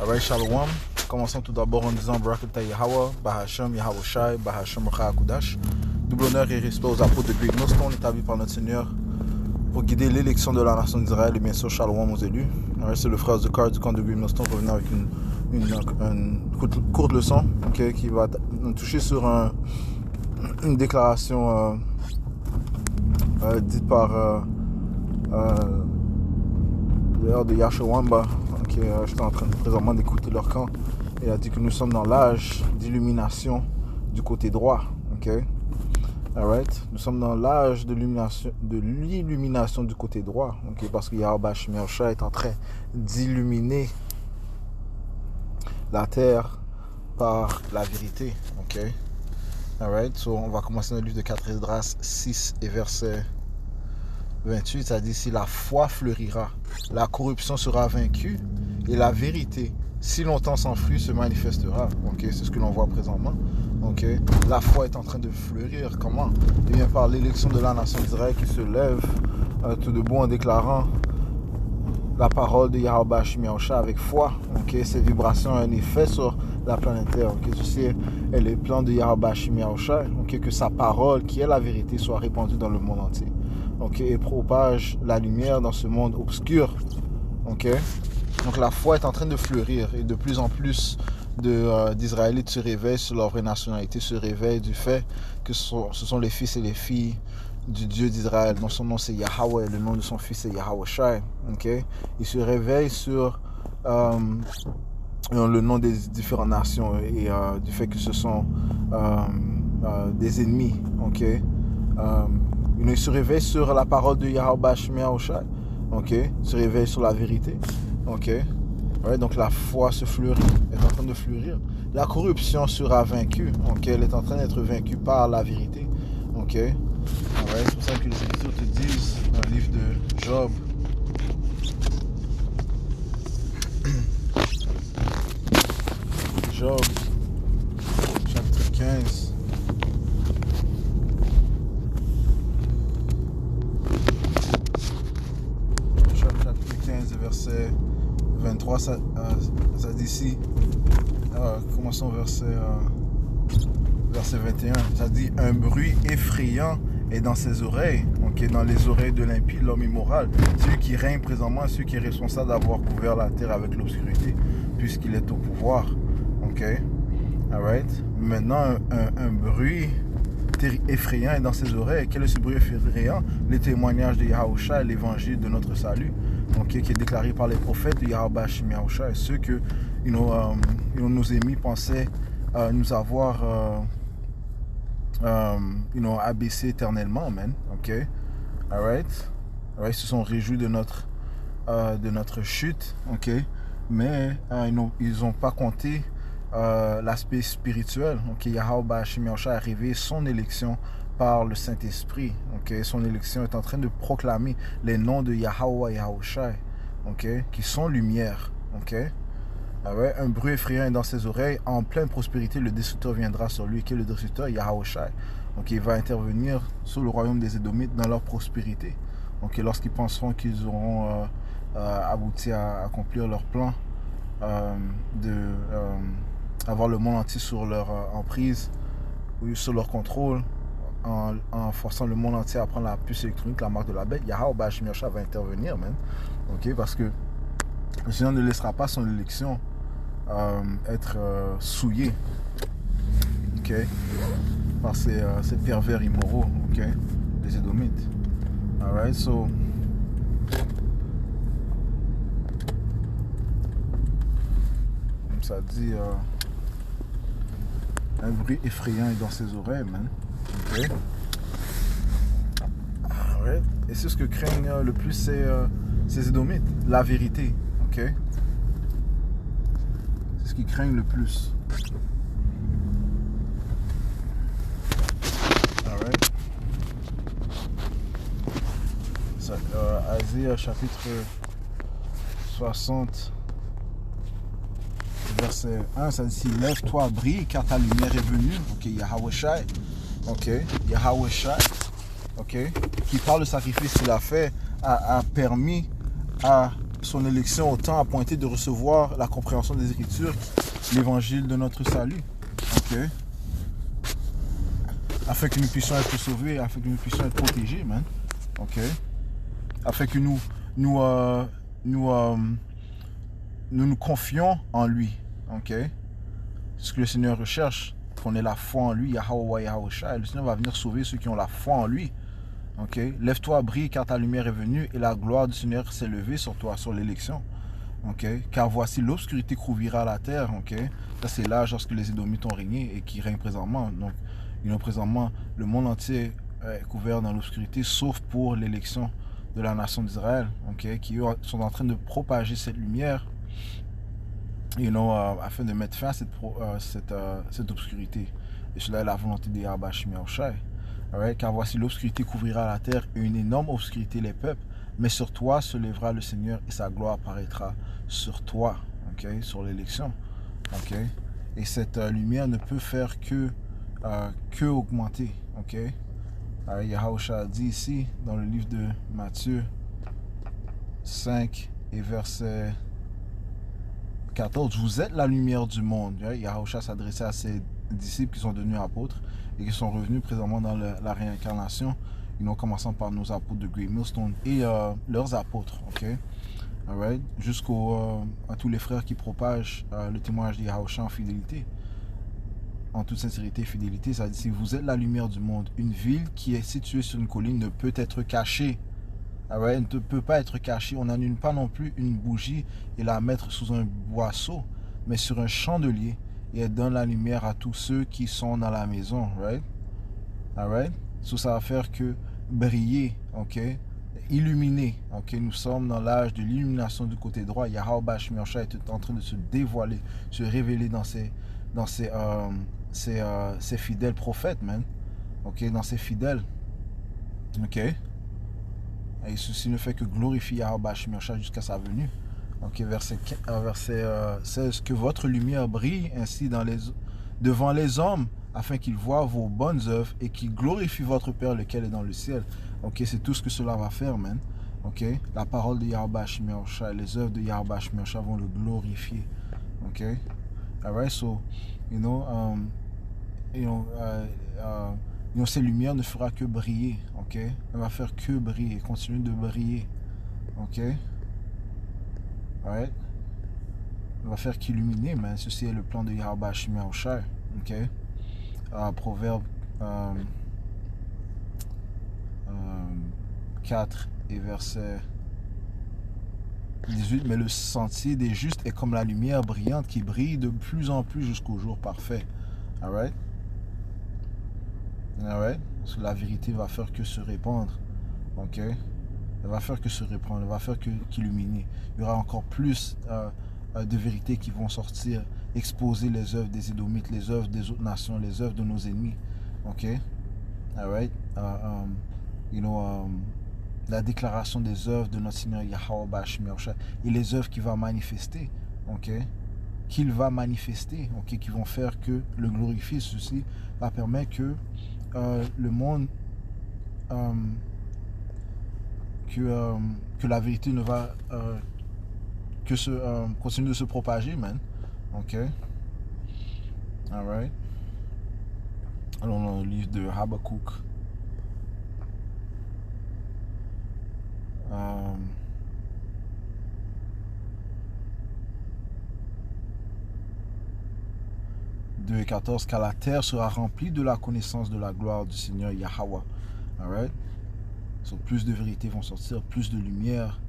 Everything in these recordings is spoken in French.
Alright, Shalom. Commençons tout d'abord en disant Barakatah Yahweh, Bahashem, Yahweh Shai, Bahashem Kudash. Double honneur et respect aux apôtres de Great Millstone établis par notre Seigneur pour guider l'élection de la nation d'Israël et bien sûr Shalom aux élus. Alright, c'est le frère Zakar du camp de Great Millstone revenant avec une courte leçon qui va nous toucher sur une déclaration dite par l'air de Yashawamba. J'étais en train présentement d'écouter leur camp et il a dit que nous sommes dans l'âge d'illumination du côté droit. Alright? Nous sommes dans l'âge de l'illumination du côté droit. Parce que Yahweh Shemel Shai est en train d'illuminer la terre par la vérité. Alright? So, on va commencer dans le livre de 4 Esdras 6 et verset 28, ça dit: si la foi fleurira, la corruption sera vaincue et la vérité, si longtemps sans fruit, se manifestera. C'est ce que l'on voit présentement. La foi est en train de fleurir. Comment? Eh bien, par l'élection de la nation d'Israël qui se lève tout debout en déclarant la parole de Yahweh Shemel Shai avec foi. Ces vibrations ont un effet sur la planète Terre. Ceci est le plan de Yahweh Shemel Shai. Que sa parole, qui est la vérité, soit répandue dans le monde entier. Et propage la lumière dans ce monde obscur. Donc la foi est en train de fleurir et de plus en plus d'Israélites se réveillent sur leur vraie nationalité, se réveillent du fait que ce sont les fils et les filles du Dieu d'Israël, dont son nom c'est Yahweh, le nom de son fils c'est Yahweh Shai. Ils se réveillent sur le nom des différentes nations et du fait que ce sont des ennemis. Ils se réveillent sur la parole de Yahweh Shemel Shai. Se réveillent sur la vérité. Donc la foi se fleurit, est en train de fleurir. La corruption sera vaincue. Elle est en train d'être vaincue par la vérité. C'est pour ça que les Écritures te disent dans le livre de Job. Job, chapitre 15. Verset 23, ça dit ici, commençons verset 21, ça dit: un bruit effrayant est dans ses oreilles, dans les oreilles de l'impie, l'homme immoral, celui qui règne présentement, celui qui est responsable d'avoir couvert la terre avec l'obscurité, puisqu'il est au pouvoir. Alright. Maintenant, un bruit effrayant est dans ses oreilles. Quel est ce bruit effrayant? Les témoignages de Yahweh Shai, l'évangile de notre salut, qui est déclaré par les prophètes de Yahweh Shemel Shai, ceux que nos ennemis pensaient nous avoir abaissés éternellement, man. Alright. Ils se sont réjouis de notre chute, mais ils n'ont pas compté l'aspect spirituel. Yahweh Shemel Shai a révélé son élection par le Saint-Esprit. Son élection est en train de proclamer les noms de Yahweh Shai, qui sont lumière. Un bruit effrayant est dans ses oreilles. En pleine prospérité, le destructeur viendra sur lui. Qui est le destructeur? Yahweh Shai. Il va intervenir sur le royaume des Édomites dans leur prospérité. Lorsqu'ils penseront qu'ils auront abouti à accomplir leur plan avoir le monde entier sur leur emprise ou sur leur contrôle, en forçant le monde entier à prendre la puce électronique, la marque de la bête, Yahweh Shemel Shai va intervenir, man. Parce que le Seigneur ne laissera pas son élection être souillée, par ces pervers immoraux, des Édomites. Alright, so comme ça dit, un bruit effrayant est dans ses oreilles, man. Alright. Et c'est ce que craignent le plus ces Édomites, la vérité. C'est ce qu'ils craignent le plus. Alright. Asaïe chapitre 60 verset 1, ça dit: lève-toi, brille, car ta lumière est venue. Yahweh Shai. Yahweh Shai. Qui par le sacrifice qu'il a fait a permis à son élection au temps appointé de recevoir la compréhension des Écritures, l'évangile de notre salut. Ok? Afin que nous puissions être sauvés, afin que nous puissions être protégés, man. Ok? Afin que nous confions en lui. Ok? C'est ce que le Seigneur recherche, qu'on ait la foi en lui, Yahweh, Yahushua. Le Seigneur va venir sauver ceux qui ont la foi en lui. Ok? Lève-toi, brille, car ta lumière est venue et la gloire du Seigneur s'est levée sur toi, sur l'élection. Ok? Car voici l'obscurité couvrira la terre. Ok? Ça, c'est l'âge lorsque les Édomites ont régné et qui règnent présentement. Donc, présentement, le monde entier est couvert dans l'obscurité, sauf pour l'élection de la nation d'Israël, ok, qui sont en train de propager cette lumière, afin de mettre fin à cette obscurité. Et cela est la volonté de Yahweh Shemi Shai. Car voici l'obscurité couvrira la terre et une énorme obscurité les peuples, mais sur toi se lèvera le Seigneur et sa gloire apparaîtra sur toi, ok, sur l'élection, ok. Et cette lumière ne peut faire que augmenter, ok. Yahushua dit ici dans le livre de Matthieu 5 et verset 14, vous êtes la lumière du monde. Yahushua s'adressait à ses disciples qui sont devenus apôtres et qui sont revenus présentement dans la réincarnation, commençant par nos apôtres de Great Millstone et leurs apôtres, ok, right? À tous les frères qui propagent le témoignage de Yahushua en fidélité, en toute sincérité et fidélité. Ça dit, si vous êtes la lumière du monde, une ville qui est située sur une colline ne peut être cachée. Elle ne peut pas être cachée. On n'allume pas non plus une bougie et la mettre sous un boisseau, mais sur un chandelier, et elle donne la lumière à tous ceux qui sont dans la maison. Right? So, ça va faire que briller, ok, illuminer. Ok, nous sommes dans l'âge de l'illumination du côté droit. Yahweh Shemi Shai est en train de se dévoiler, se révéler dans ses fidèles prophètes, man. Ok, dans ses fidèles. Ok. Et ceci ne fait que glorifier Yahweh Shemi Shai jusqu'à sa venue. Ok, verset 16. Que votre lumière brille ainsi devant les hommes, afin qu'ils voient vos bonnes œuvres et qu'ils glorifient votre Père lequel est dans le ciel. Ok, c'est tout ce que cela va faire, man. Ok, la parole de Yahweh Shemi Shai, les œuvres de Yahweh Shemi Shai vont le glorifier. Ok. Alright, so, ces lumières ne fera que briller, ok? Elle va faire que briller, continuer de briller, ok? Alright? Elle va faire qu'illuminer, mais ceci est le plan de Yahweh Shemi Shai, ok? Proverbe 4 et verset 18, mais le sentier des justes est comme la lumière brillante qui brille de plus en plus jusqu'au jour parfait. Alright? Alright? Parce que la vérité va faire que se répandre. Ok? Elle va faire que se répandre, elle va faire qu'illuminer. Il y aura encore plus de vérités qui vont sortir, exposer les œuvres des Édomites, les œuvres des autres nations, les œuvres de nos ennemis. Ok? Alright? La déclaration des œuvres de notre Seigneur Yahweh Shemi Shai et les œuvres qu'il va manifester, ok, qu'il va manifester, ok, qui vont faire que le glorifier. Ceci va permettre que le monde, que la vérité ne va continue de se propager, man. Ok. Alright. Allons dans le livre de Habakkuk. 2 et 14, car la terre sera remplie de la connaissance de la gloire du Seigneur Yahweh. Alright? So, plus de vérités vont sortir, plus de lumière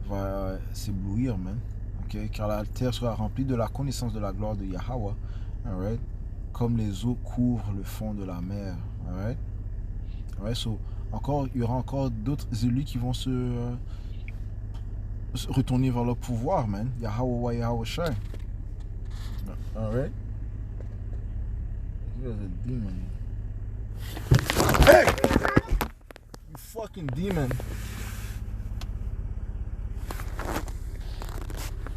va s'éblouir, man. Okay? Car la terre sera remplie de la connaissance de la gloire de Yahweh. Alright? Comme les eaux couvrent le fond de la mer. Alright? Alright? So, il y aura encore d'autres élus qui vont se retourner vers leur pouvoir, man. Yahweh Yahushua. Alright? You're a demon. Hey! You fucking demon.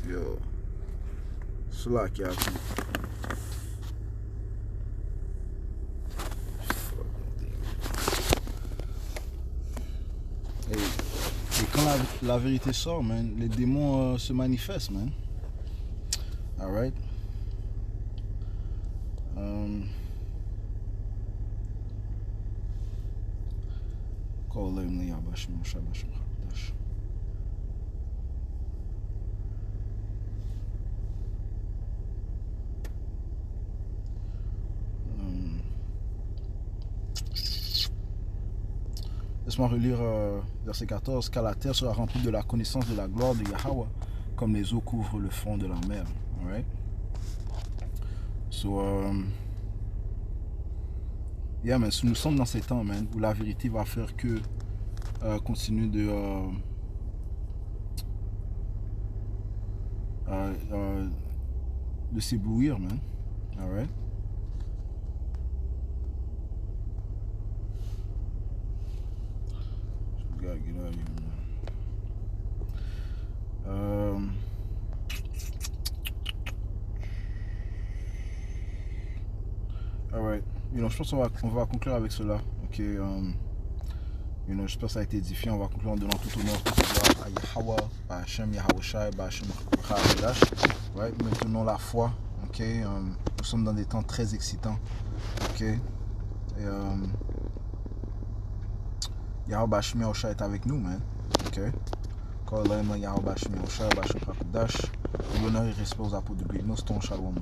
Yo. Slack, y'all. la vérité sort, man. Les démons se manifestent, man. Alright. Laisse-moi relire verset 14. Car la terre sera remplie de la connaissance de la gloire de Yahweh, comme les eaux couvrent le fond de la mer. Alright? So, yeah, man, nous sommes dans ces temps, man, où la vérité va faire que continue de s'éblouir, man. Alright? Gotta get out of here, man. Alright. You know, je pense qu'on va conclure avec cela. Ok. You know, j'espère que ça a été édifiant. On va conclure en donnant tout honneur, tout gloire à Yahweh, à Hashem Yahawashi, à Hashem Chadash. Right? Maintenant la foi. Ok. Nous sommes dans des temps très excitants. Ok. Et Yahweh Hashem Yahawashi est avec nous, man. Ok. Yahweh Hashem Yahawashi, Hashem Chadash. L'honneur et respect aux apôtres de Great Noston. Shalom.